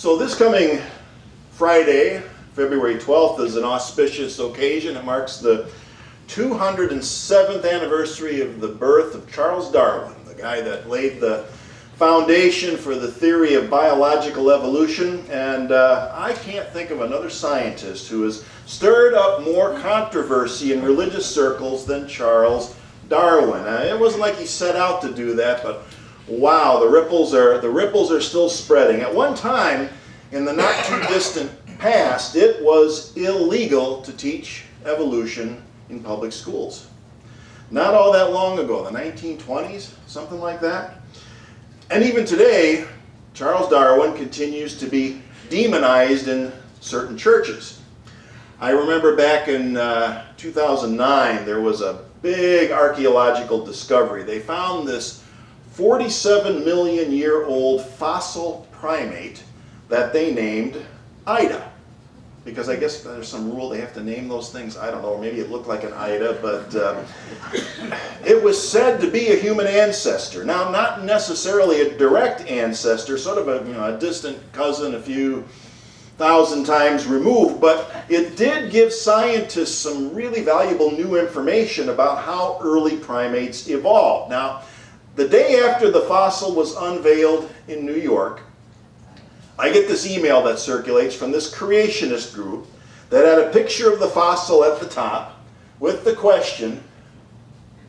So this coming Friday, February 12th, is an auspicious occasion. It marks the 207th anniversary of the birth of Charles Darwin, the guy that laid the foundation for the theory of biological evolution. And I can't think of another scientist who has stirred up more controversy in religious circles than Charles Darwin. It wasn't like he set out to do that, but wow, the ripples are still spreading. At one time, in the not too distant past, it was illegal to teach evolution in public schools. Not all that long ago, the 1920s, something like that. And even today, Charles Darwin continues to be demonized in certain churches. I remember back in 2009, there was a big archaeological discovery. They found this 47-million-year-old fossil primate that they named Ida. Because I guess there's some rule they have to name those things. I don't know, or maybe it looked like an Ida, but it was said to be a human ancestor. Now, not necessarily a direct ancestor, sort of a distant cousin a few thousand times removed, but it did give scientists some really valuable new information about how early primates evolved. Now, the day after the fossil was unveiled in New York, I get this email that circulates from this creationist group that had a picture of the fossil at the top with the question,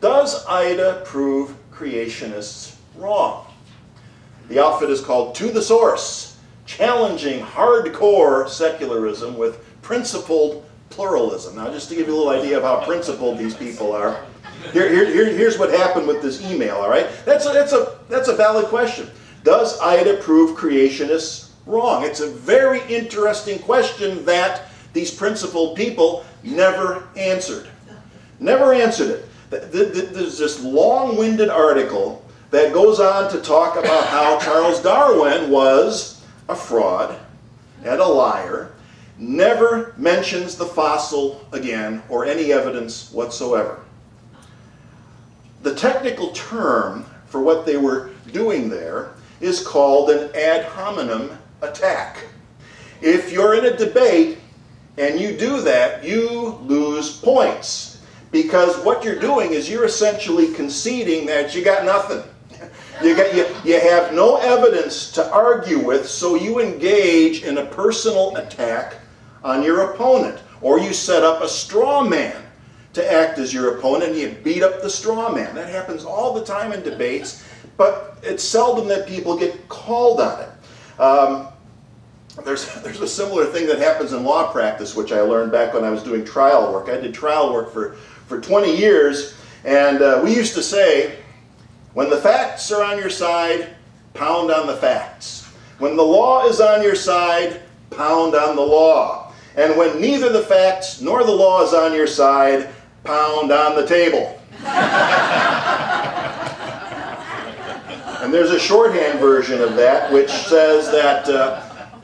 does Ida prove creationists wrong? The outfit is called To the Source, challenging hardcore secularism with principled pluralism. Now, just to give you a little idea of how principled these people are, here's what happened with this email, all right? That's a valid question. Does Ida prove creationists wrong? It's a very interesting question that these principled people never answered. Never answered it. There's this long-winded article that goes on to talk about how Charles Darwin was a fraud and a liar, never mentions the fossil again or any evidence whatsoever. The technical term for what they were doing there is called an ad hominem attack. If you're in a debate and you do that, you lose points, because what you're doing is you're essentially conceding that you got nothing. You have no evidence to argue with, so you engage in a personal attack on your opponent, or you set up a straw man to act as your opponent and you beat up the straw man. That happens all the time in debates, but it's seldom that people get called on it. There's a similar thing that happens in law practice, which I learned back when I was doing trial work. I did trial work for 20 years, and we used to say, when the facts are on your side, pound on the facts. When the law is on your side, pound on the law. And when neither the facts nor the law is on your side, pound on the table. And there's a shorthand version of that which says that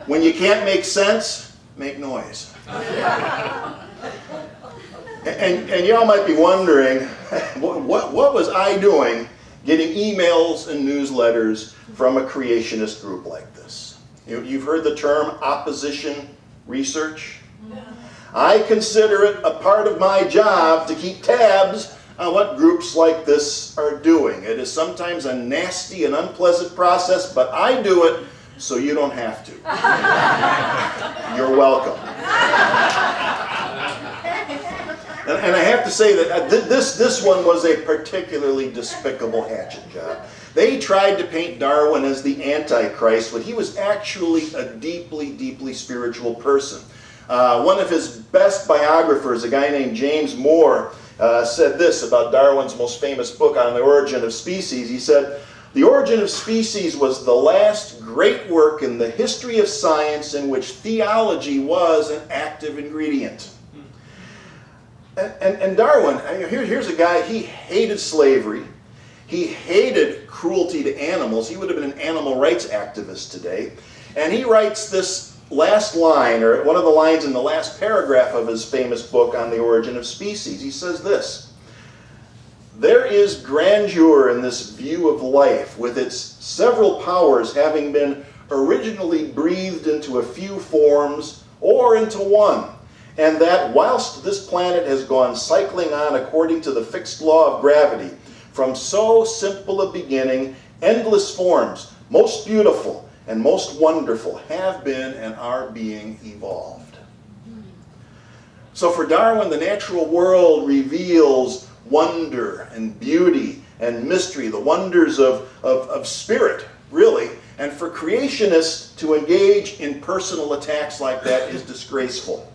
when you can't make sense, make noise. And y'all might be wondering, what was I doing getting emails and newsletters from a creationist group like this? You've heard the term opposition research? I consider it a part of my job to keep tabs on what groups like this are doing. It is sometimes a nasty and unpleasant process, but I do it so you don't have to. You're welcome. And I have to say that this one was a particularly despicable hatchet job. They tried to paint Darwin as the Antichrist, but he was actually a deeply, deeply spiritual person. One of his best biographers, a guy named James Moore, said this about Darwin's most famous book on the origin of species. He said, "The Origin of Species was the last great work in the history of science in which theology was an active ingredient." And Darwin, here's a guy, he hated slavery. He hated cruelty to animals. He would have been an animal rights activist today. And he writes this last line, or one of the lines in the last paragraph of his famous book on the origin of species. He says this: "There is grandeur in this view of life, with its several powers having been originally breathed into a few forms or into one, and that whilst this planet has gone cycling on according to the fixed law of gravity, from so simple a beginning, endless forms, most beautiful and most wonderful, have been and are being evolved. So for Darwin, the natural world reveals wonder and beauty and mystery, the wonders of spirit, really. And for creationists to engage in personal attacks like that is disgraceful.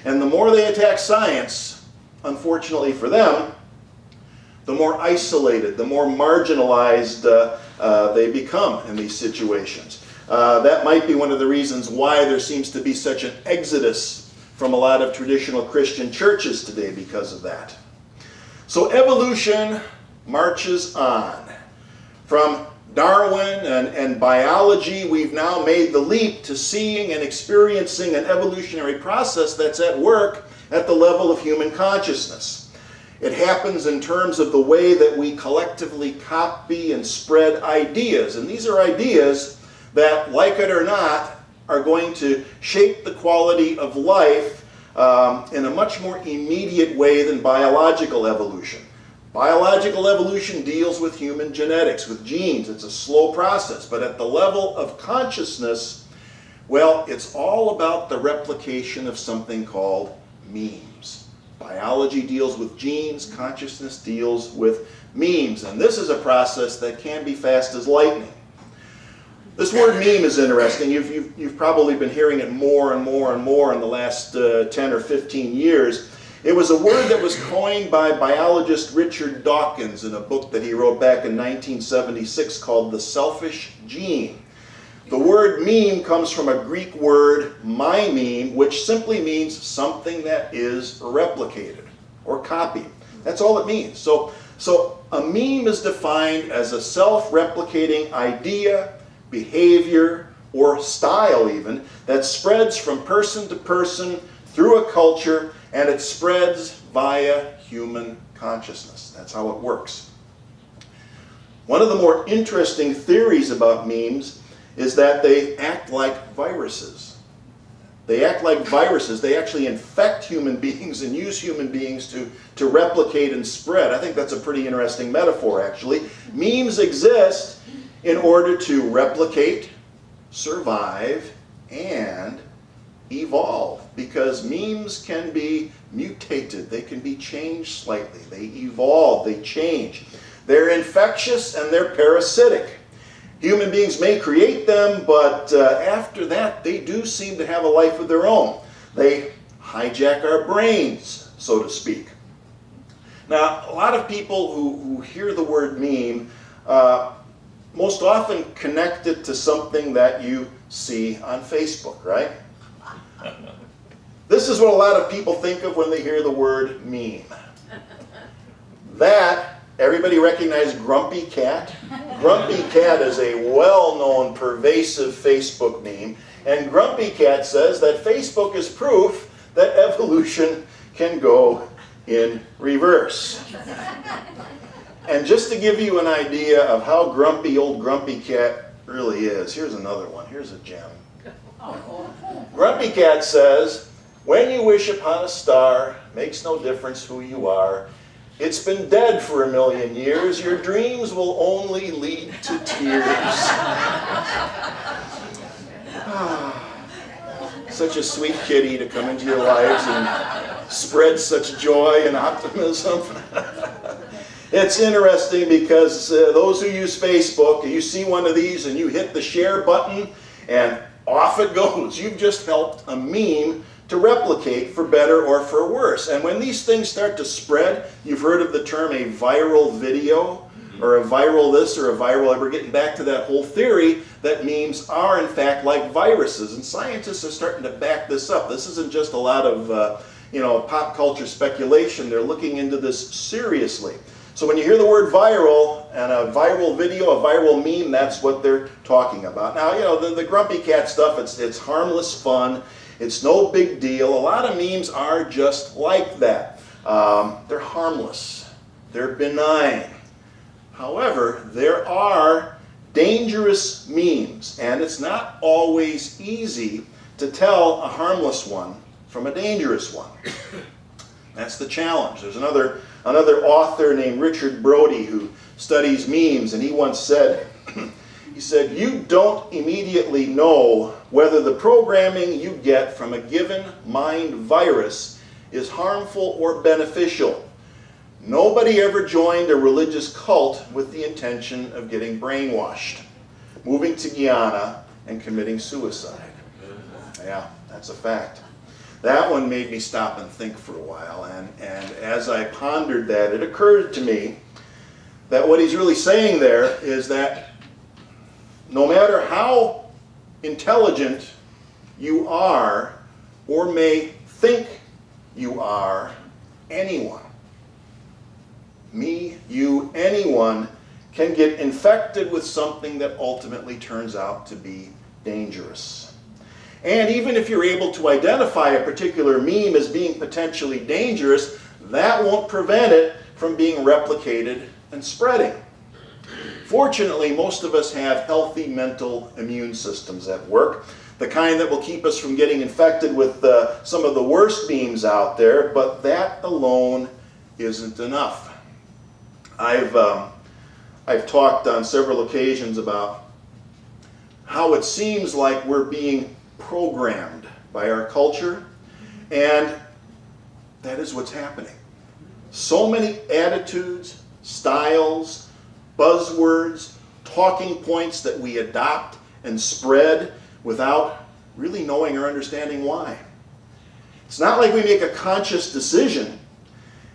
And the more they attack science, unfortunately for them, the more isolated, the more marginalized they become in these situations. That might be one of the reasons why there seems to be such an exodus from a lot of traditional Christian churches today because of that. So evolution marches on. From Darwin and biology, we've now made the leap to seeing and experiencing an evolutionary process that's at work at the level of human consciousness. It happens in terms of the way that we collectively copy and spread ideas. And these are ideas that, like it or not, are going to shape the quality of life in a much more immediate way than biological evolution. Biological evolution deals with human genetics, with genes. It's a slow process. But at the level of consciousness, well, it's all about the replication of something called memes. Biology deals with genes, consciousness deals with memes, and this is a process that can be fast as lightning. This word meme is interesting. You've probably been hearing it more and more and more in the last 10 or 15 years. It was a word that was coined by biologist Richard Dawkins in a book that he wrote back in 1976 called The Selfish Gene. The word meme comes from a Greek word, mimeme, which simply means something that is replicated or copied. That's all it means. So a meme is defined as a self-replicating idea, behavior, or style even, that spreads from person to person through a culture, and it spreads via human consciousness. That's how it works. One of the more interesting theories about memes is that they act like viruses. They act like viruses. They actually infect human beings and use human beings to replicate and spread. I think that's a pretty interesting metaphor, actually. Memes exist in order to replicate, survive, and evolve, because memes can be mutated. They can be changed slightly. They evolve. They change. They're infectious and they're parasitic. Human beings may create them, but after that, they do seem to have a life of their own. They hijack our brains, so to speak. Now, a lot of people who hear the word meme most often connect it to something that you see on Facebook, right? This is what a lot of people think of when they hear the word meme. That, everybody recognize Grumpy Cat? Grumpy Cat is a well-known, pervasive Facebook meme, and Grumpy Cat says that Facebook is proof that evolution can go in reverse. And just to give you an idea of how grumpy old Grumpy Cat really is, here's another one. Here's a gem. Grumpy Cat says, "When you wish upon a star, makes no difference who you are. It's been dead for 1,000,000 years. Your dreams will only lead to tears." Such a sweet kitty to come into your lives and spread such joy and optimism. It's interesting because those who use Facebook, you see one of these and you hit the share button and off it goes. You've just helped a meme to replicate for better or for worse. And when these things start to spread, you've heard of the term a viral video or a viral this or a viral, we're getting back to that whole theory that memes are in fact like viruses. And scientists are starting to back this up. This isn't just a lot of pop culture speculation. They're looking into this seriously. So when you hear the word viral and a viral video, a viral meme, that's what they're talking about. Now, the Grumpy Cat stuff, it's harmless fun. It's no big deal. A lot of memes are just like that. They're harmless. They're benign. However, there are dangerous memes, and it's not always easy to tell a harmless one from a dangerous one. That's the challenge. There's another author named Richard Brody who studies memes, and he once said, he said, "You don't immediately know whether the programming you get from a given mind virus is harmful or beneficial. Nobody ever joined a religious cult with the intention of getting brainwashed, moving to Guyana, and committing suicide." Yeah, that's a fact. That one made me stop and think for a while, and as I pondered that, it occurred to me that what he's really saying there is that no matter how intelligent you are or may think you are, anyone, me, you, anyone, can get infected with something that ultimately turns out to be dangerous. And even if you're able to identify a particular meme as being potentially dangerous, that won't prevent it from being replicated and spreading. Fortunately, most of us have healthy mental immune systems at work, the kind that will keep us from getting infected with some of the worst memes out there, but that alone isn't enough. I've talked on several occasions about how it seems like we're being programmed by our culture, and that is what's happening. So many attitudes, styles, buzzwords, talking points that we adopt and spread without really knowing or understanding why. It's not like we make a conscious decision,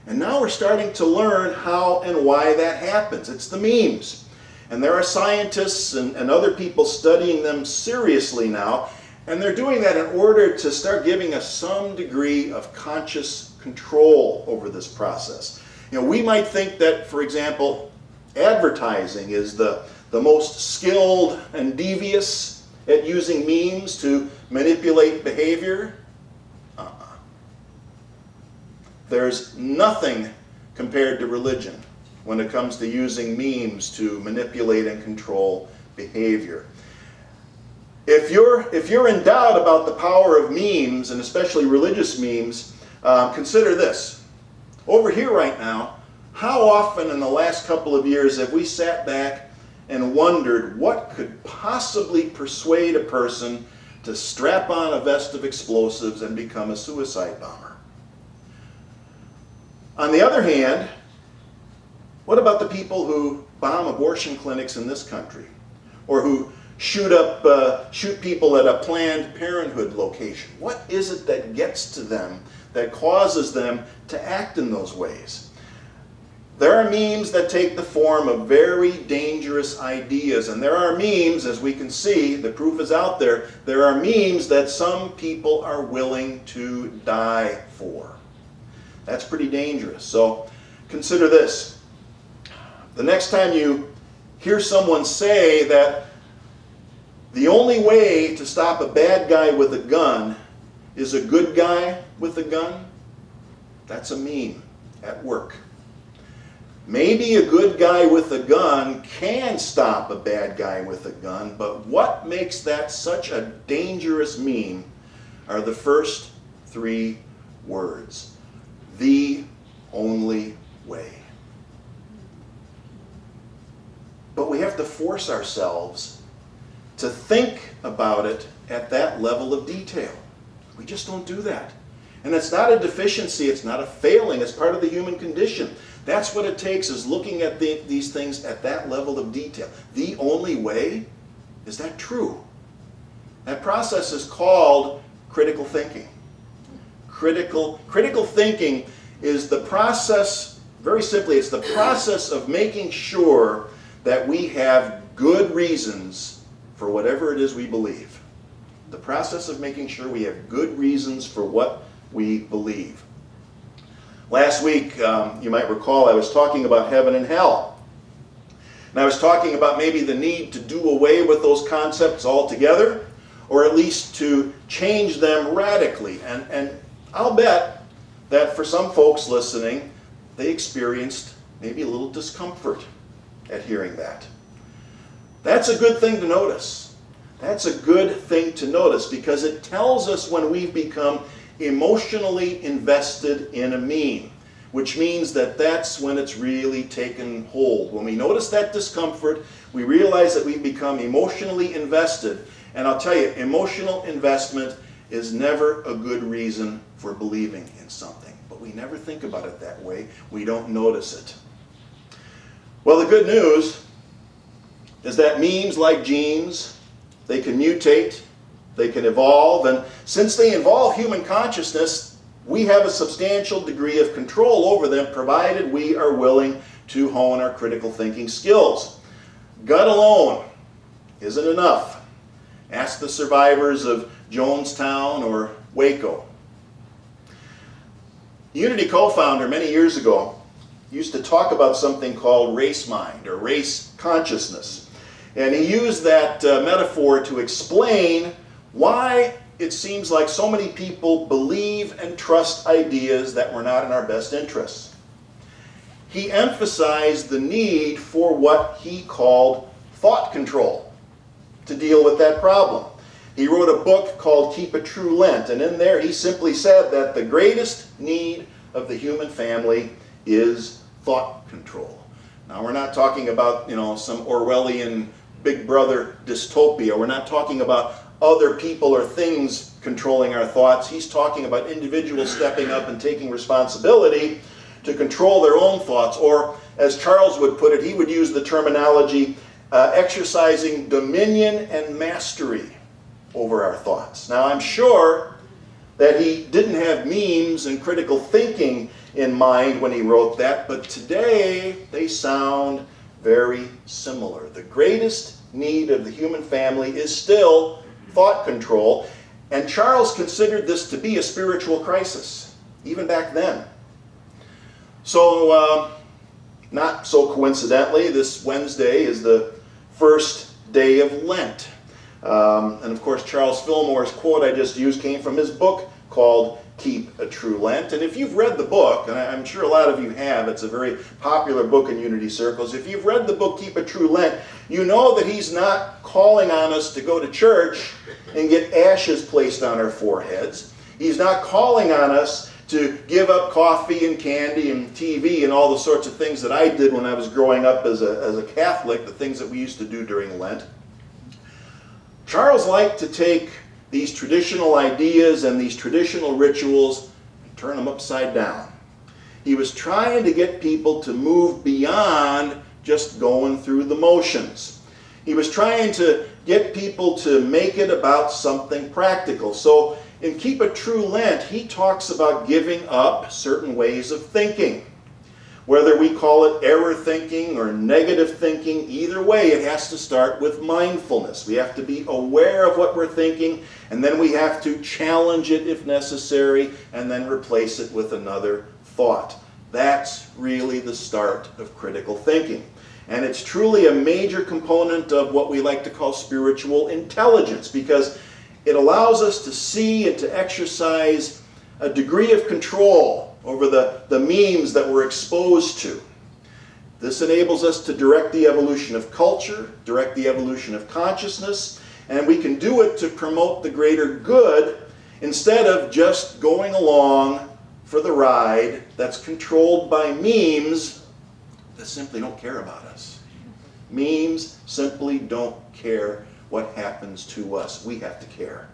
and now we're starting to learn how and why that happens. It's the memes. And there are scientists and other people studying them seriously now, and they're doing that in order to start giving us some degree of conscious control over this process. You know, we might think that, for example, advertising is the most skilled and devious at using memes to manipulate behavior. There's nothing compared to religion when it comes to using memes to manipulate and control behavior. If you're in doubt about the power of memes, and especially religious memes, consider this. Over here right now, how often in the last couple of years have we sat back and wondered what could possibly persuade a person to strap on a vest of explosives and become a suicide bomber? On the other hand, what about the people who bomb abortion clinics in this country, or who shoot people at a Planned Parenthood location? What is it that gets to them, that causes them to act in those ways? There are memes that take the form of very dangerous ideas, and there are memes, as we can see, the proof is out there, there are memes that some people are willing to die for. That's pretty dangerous. So consider this. The next time you hear someone say that the only way to stop a bad guy with a gun is a good guy with a gun, that's a meme at work. Maybe a good guy with a gun can stop a bad guy with a gun, but what makes that such a dangerous meme are the first three words. The only way. But we have to force ourselves to think about it at that level of detail. We just don't do that. And it's not a deficiency, it's not a failing, it's part of the human condition. That's what it takes, is looking at these things at that level of detail. The only way? Is that true? That process is called critical thinking. Critical thinking is the process, very simply, it's the process of making sure that we have good reasons for whatever it is we believe. The process of making sure we have good reasons for what we believe. Last week, you might recall, I was talking about heaven and hell. And I was talking about maybe the need to do away with those concepts altogether, or at least to change them radically. And I'll bet that for some folks listening, they experienced maybe a little discomfort at hearing that. That's a good thing to notice. That's a good thing to notice because it tells us when we've become emotionally invested in a meme, which means that that's when it's really taken hold. When we notice that discomfort, we realize that we've become emotionally invested. And I'll tell you, emotional investment is never a good reason for believing in something. But we never think about it that way. We don't notice it. Well, the good news is that memes, like genes, they can mutate, they can evolve, and since they involve human consciousness, we have a substantial degree of control over them, provided we are willing to hone our critical thinking skills. Gut alone isn't enough. Ask the survivors of Jonestown or Waco. Unity co-founder many years ago used to talk about something called race mind or race consciousness. And he used that metaphor to explain why it seems like so many people believe and trust ideas that were not in our best interests. He emphasized the need for what he called thought control to deal with that problem. He wrote a book called Keep a True Lent, and in there he simply said that the greatest need of the human family is thought control. Now we're not talking about, some Orwellian Big Brother dystopia. We're not talking about other people or things controlling our thoughts. He's talking about individuals stepping up and taking responsibility to control their own thoughts, or as Charles would put it, he would use the terminology exercising dominion and mastery over our thoughts. Now I'm sure that he didn't have memes and critical thinking in mind when he wrote that, but today they sound very similar. The greatest need of the human family is still thought control, and Charles considered this to be a spiritual crisis, even back then. So, not so coincidentally, this Wednesday is the first day of Lent. And of course, Charles Fillmore's quote I just used came from his book called Keep a True Lent. And if you've read the book, and I'm sure a lot of you have, it's a very popular book in Unity circles. If you've read the book Keep a True Lent, you know that he's not calling on us to go to church and get ashes placed on our foreheads. He's not calling on us to give up coffee and candy and TV and all the sorts of things that I did when I was growing up as a Catholic, the things that we used to do during Lent. Charles liked to take these traditional ideas and these traditional rituals and turn them upside down. He was trying to get people to move beyond just going through the motions. He was trying to get people to make it about something practical. So in Keep a True Lent, he talks about giving up certain ways of thinking. Whether we call it error thinking or negative thinking, either way, it has to start with mindfulness. We have to be aware of what we're thinking, and then we have to challenge it if necessary, and then replace it with another thought. That's really the start of critical thinking. And it's truly a major component of what we like to call spiritual intelligence, because it allows us to see and to exercise a degree of control over the memes that we're exposed to. This enables us to direct the evolution of culture, direct the evolution of consciousness, and we can do it to promote the greater good instead of just going along for the ride that's controlled by memes that simply don't care about us. Memes simply don't care what happens to us. We have to care.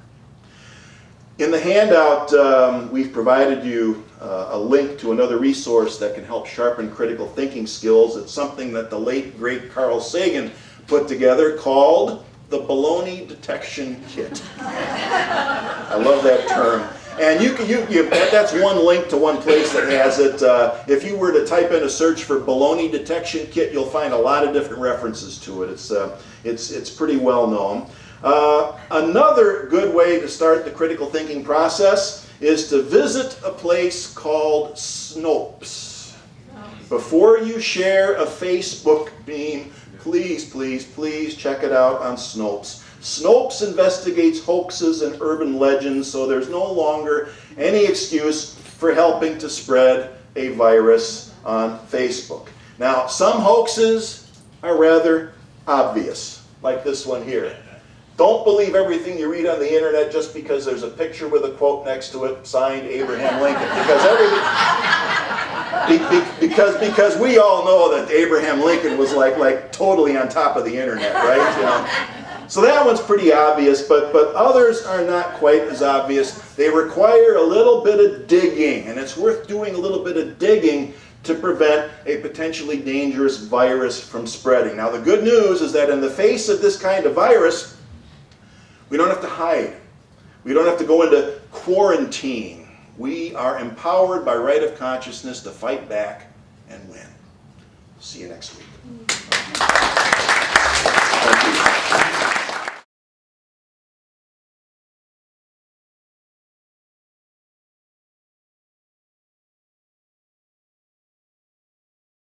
In the handout, we've provided you a link to another resource that can help sharpen critical thinking skills. It's something that the late, great Carl Sagan put together called the Baloney Detection Kit. I love that term. And that's one link to one place that has it. If you were to type in a search for Baloney Detection Kit, you'll find a lot of different references to it. It's pretty well known. Another good way to start the critical thinking process is to visit a place called Snopes. Before you share a Facebook meme, please check it out on Snopes. Snopes investigates hoaxes and urban legends, so there's no longer any excuse for helping to spread a virus on Facebook. Now, some hoaxes are rather obvious. like this one here. Don't believe everything you read on the internet just because there's a picture with a quote next to it signed Abraham Lincoln. Because we all know that Abraham Lincoln was like totally on top of the internet, right? You know? So that one's pretty obvious, but others are not quite as obvious. They require a little bit of digging, and it's worth doing a little bit of digging to prevent a potentially dangerous virus from spreading. Now the good news is that in the face of this kind of virus, we don't have to hide. We don't have to go into quarantine. We are empowered by right of consciousness to fight back and win. See you next week.